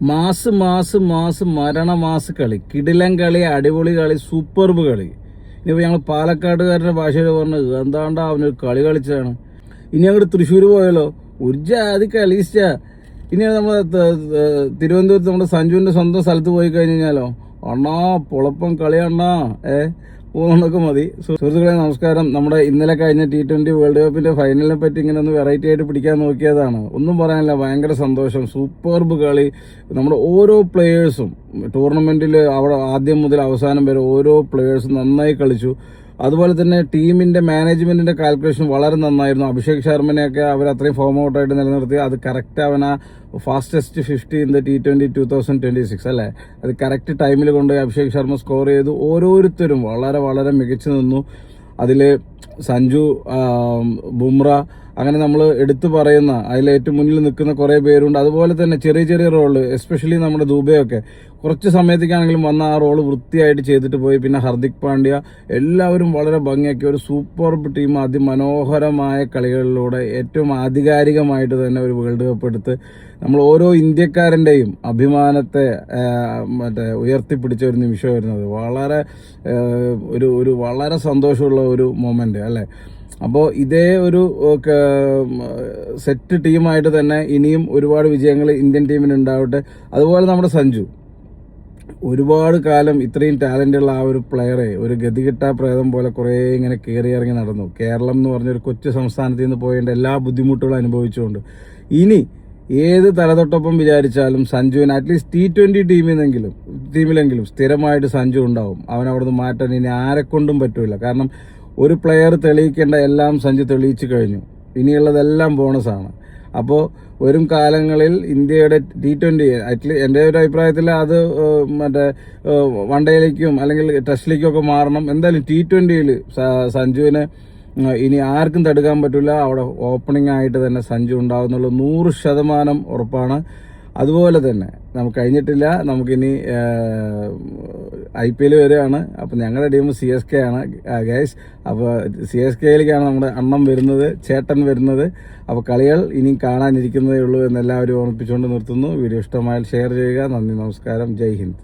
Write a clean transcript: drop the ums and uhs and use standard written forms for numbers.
Mass mass mass Maranamass കളി, കിടിലൻ കളി, അടിപൊളി കളി, സൂപ്പർബ് കളി. ഇനിയിപ്പോൾ ഞങ്ങൾ പാലക്കാട്ടുകാരുടെ ഭാഷയിൽ പറഞ്ഞത് എന്താണ്ടാ അവനൊരു കളി കളിച്ചതാണ്. ഇനി അങ്ങോട്ട് തൃശ്ശൂർ പോയാലോ, ഒരു ജാതി കളീസ്റ്റ. ഇനി നമ്മൾ തിരുവനന്തപുരത്ത് നമ്മുടെ സഞ്ജുവിൻ്റെ സ്വന്തം സ്ഥലത്ത് പോയി കഴിഞ്ഞാലോ, അണ്ണാ പൊളപ്പം കളി അണ്ണാ പോകുന്നതൊക്കെ മതി. സുഹൃത്തുക്കളെ നമസ്കാരം. നമ്മുടെ ഇന്നലെ കഴിഞ്ഞ T20 വേൾഡ് കപ്പിന്റെ ഫൈനലിനെ പറ്റി ഇങ്ങനെ ഒന്ന് വെറൈറ്റി ആയിട്ട് പിടിക്കാൻ നോക്കിയതാണ്. ഒന്നും പറയാനില്ല, ഭയങ്കര സന്തോഷം, സൂപ്പർബ് കളി. നമ്മുടെ ഓരോ പ്ലേയേഴ്സും ടൂർണമെന്റിൽ അവിടെ ആദ്യം മുതൽ അവസാനം വരെ ഓരോ പ്ലേയേഴ്സും നന്നായി കളിച്ചു. അതുപോലെ തന്നെ ടീമിന്റെ മാനേജ്മെന്റിന്റെ കാൽക്കുലേഷൻ വളരെ നന്നായിരുന്നു. അഭിഷേക് ശർമ്മനെയൊക്കെ അവർ അത്രയും ഫോം ഔട്ടായിട്ട് നിലനിർത്തി. അത് കറക്റ്റ് അവനാ ഫാസ്റ്റസ്റ്റ് 50 ഇൻ ദ T20 2026 അല്ലേ, അത് കറക്റ്റ് ടൈമിൽ കൊണ്ടുപോയി അഭിഷേക് ശർമ്മ സ്കോർ ചെയ്തു. ഓരോരുത്തരും വളരെ വളരെ മികച്ചു നിന്നു. അതിൽ സഞ്ജു, ബുംറ, അങ്ങനെ നമ്മൾ എടുത്തു പറയുന്ന അതിൽ ഏറ്റവും മുന്നിൽ നിൽക്കുന്ന കുറേ പേരുണ്ട്. അതുപോലെ തന്നെ ചെറിയ ചെറിയ റോള്, എസ്പെഷ്യലി നമ്മുടെ ദുബൈയൊക്കെ കുറച്ച് സമയത്തേക്കാണെങ്കിലും വന്ന ആ റോള് വൃത്തിയായിട്ട് ചെയ്തിട്ട് പോയി. പിന്നെ ഹർദിക് പാണ്ഡ്യ, എല്ലാവരും വളരെ ഭംഗിയാക്കി ഒരു സൂപ്പർബ് ടീം അതിമനോഹരമായ കളികളിലൂടെ ഏറ്റവും ആധികാരികമായിട്ട് തന്നെ ഒരു വേൾഡ് കപ്പ് എടുത്ത് നമ്മൾ ഓരോ ഇന്ത്യക്കാരൻ്റെയും അഭിമാനത്തെ ഉയർത്തിപ്പിടിച്ച ഒരു നിമിഷമായിരുന്നു അത്. വളരെ ഒരു വളരെ സന്തോഷമുള്ള ഒരു മൊമെന്റ് അല്ലേ. അപ്പോൾ ഇതേ ഒരു സെറ്റ് ടീമായിട്ട് തന്നെ ഇനിയും ഒരുപാട് വിജയങ്ങൾ ഇന്ത്യൻ ടീമിന് ഉണ്ടാവട്ടെ. അതുപോലെ നമ്മുടെ സഞ്ജു ഒരുപാട് കാലം ഇത്രയും ടാലൻ്റുള്ള ആ ഒരു പ്ലെയറെ ഒരു ഗതികിട്ടാ പ്രേതം പോലെ കുറേ ഇങ്ങനെ കയറി ഇറങ്ങി നടന്നു. കേരളം എന്ന് പറഞ്ഞൊരു കൊച്ചു സംസ്ഥാനത്ത് നിന്ന് പോയതിൻ്റെ എല്ലാ ബുദ്ധിമുട്ടുകളും അനുഭവിച്ചുകൊണ്ട് ഇനി ഏത് തലതൊട്ടൊപ്പം വിചാരിച്ചാലും സഞ്ജുവിന് അറ്റ്ലീസ്റ്റ് T20 ടീമിലെങ്കിലും സ്ഥിരമായിട്ട് സഞ്ജു ഉണ്ടാവും. അവൻ അവിടുന്ന് മാറ്റാൻ ഇനി ആരെക്കൊണ്ടും പറ്റൂല. കാരണം ഒരു പ്ലെയർ തെളിയിക്കേണ്ട എല്ലാം സഞ്ജു തെളിയിച്ചു കഴിഞ്ഞു. ഇനിയുള്ളതെല്ലാം ബോണസാണ്. അപ്പോൾ വരും കാലങ്ങളിൽ ഇന്ത്യയുടെ T20 അറ്റ്ലീസ്റ്റ് എൻ്റെ ഒരു അഭിപ്രായത്തിൽ അത് വൺ ഡേയിലേക്കും അല്ലെങ്കിൽ ടെസ്റ്റിലേക്കും ഒക്കെ മാറണം. എന്തായാലും T20 സഞ്ജുവിന് ഇനി ആർക്കും തടുക്കാൻ പറ്റില്ല. അവിടെ ഓപ്പണിംഗ് ആയിട്ട് തന്നെ സഞ്ജു ഉണ്ടാകുന്നുള്ള 100% ഉറപ്പാണ്. അതുപോലെ തന്നെ നമുക്ക് കഴിഞ്ഞിട്ടില്ല, നമുക്കിനി IPL വരികയാണ്. അപ്പം ഞങ്ങളുടെ ടീം CSK ആണ് ഗൈസ്. അപ്പോൾ CSKയിലേക്കാണ് നമ്മുടെ അണ്ണം വരുന്നത്, ചേട്ടൻ വരുന്നത്. അപ്പോൾ കളികൾ ഇനി കാണാനിരിക്കുന്നതേ ഉള്ളൂ എന്നെല്ലാവരും ഓർമ്മിപ്പിച്ചുകൊണ്ട് നിർത്തുന്നു. വീഡിയോ ഇഷ്ടമായാൽ ഷെയർ ചെയ്യുക. നന്ദി, നമസ്കാരം, ജയ് ഹിന്ദ്.